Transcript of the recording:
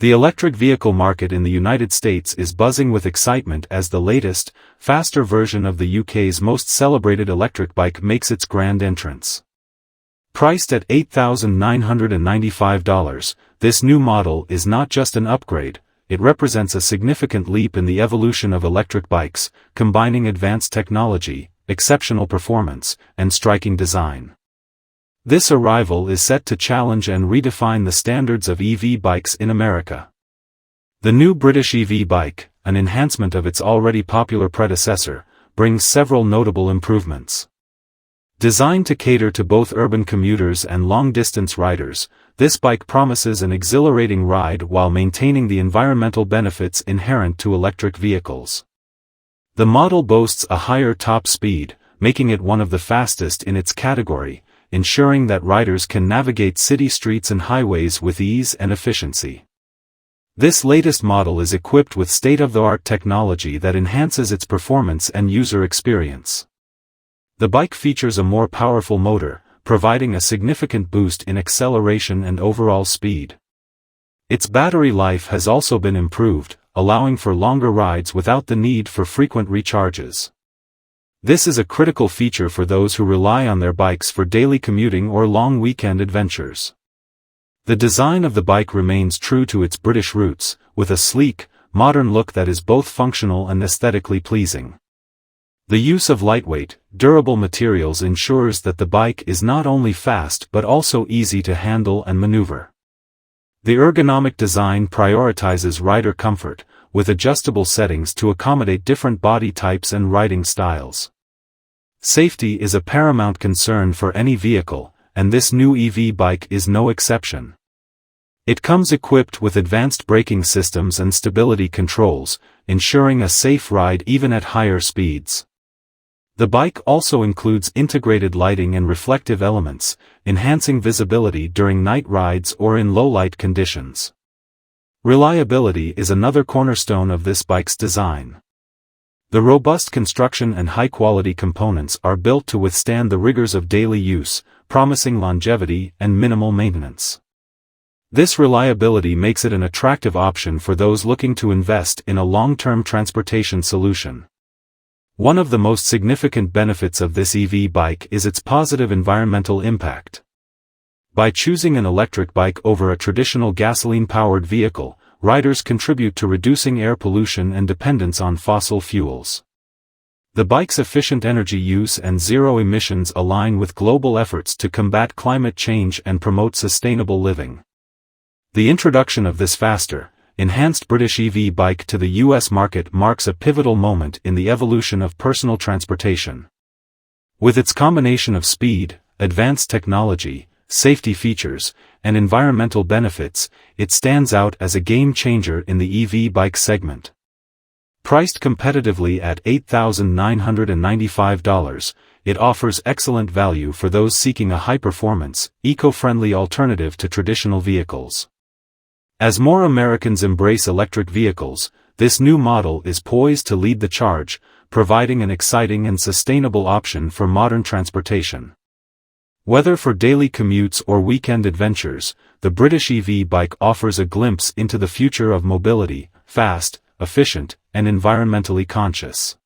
The electric vehicle market in the United States is buzzing with excitement as the latest, faster version of the UK's most celebrated electric bike makes its grand entrance. Priced at $8,995, this new model is not just an upgrade, it represents a significant leap in the evolution of electric bikes, combining advanced technology, exceptional performance, and striking design. This arrival is set to challenge and redefine the standards of EV bikes in America. The new British EV bike, an enhancement of its already popular predecessor, brings several notable improvements. Designed to cater to both urban commuters and long-distance riders, this bike promises an exhilarating ride while maintaining the environmental benefits inherent to electric vehicles. The model boasts a higher top speed, making it one of the fastest in its category, ensuring that riders can navigate city streets and highways with ease and efficiency. This latest model is equipped with state-of-the-art technology that enhances its performance and user experience. The bike features a more powerful motor, providing a significant boost in acceleration and overall speed. Its battery life has also been improved, allowing for longer rides without the need for frequent recharges. This is a critical feature for those who rely on their bikes for daily commuting or long weekend adventures. The design of the bike remains true to its British roots, with a sleek, modern look that is both functional and aesthetically pleasing. The use of lightweight, durable materials ensures that the bike is not only fast but also easy to handle and maneuver. The ergonomic design prioritizes rider comfort, with adjustable settings to accommodate different body types and riding styles. Safety is a paramount concern for any vehicle, and this new EV bike is no exception. It comes equipped with advanced braking systems and stability controls, ensuring a safe ride even at higher speeds. The bike also includes integrated lighting and reflective elements, enhancing visibility during night rides or in low-light conditions. Reliability is another cornerstone of this bike's design. The robust construction and high-quality components are built to withstand the rigors of daily use, promising longevity and minimal maintenance. This reliability makes it an attractive option for those looking to invest in a long-term transportation solution. One of the most significant benefits of this EV bike is its positive environmental impact. By choosing an electric bike over a traditional gasoline-powered vehicle, riders contribute to reducing air pollution and dependence on fossil fuels. The bike's efficient energy use and zero emissions align with global efforts to combat climate change and promote sustainable living. The introduction of this faster, enhanced British EV bike to the US market marks a pivotal moment in the evolution of personal transportation. With its combination of speed, advanced technology, safety features, and environmental benefits, it stands out as a game-changer in the EV bike segment. Priced competitively at $8,995, it offers excellent value for those seeking a high-performance, eco-friendly alternative to traditional vehicles. As more Americans embrace electric vehicles, this new model is poised to lead the charge, providing an exciting and sustainable option for modern transportation. Whether for daily commutes or weekend adventures, the British EV bike offers a glimpse into the future of mobility, fast, efficient, and environmentally conscious.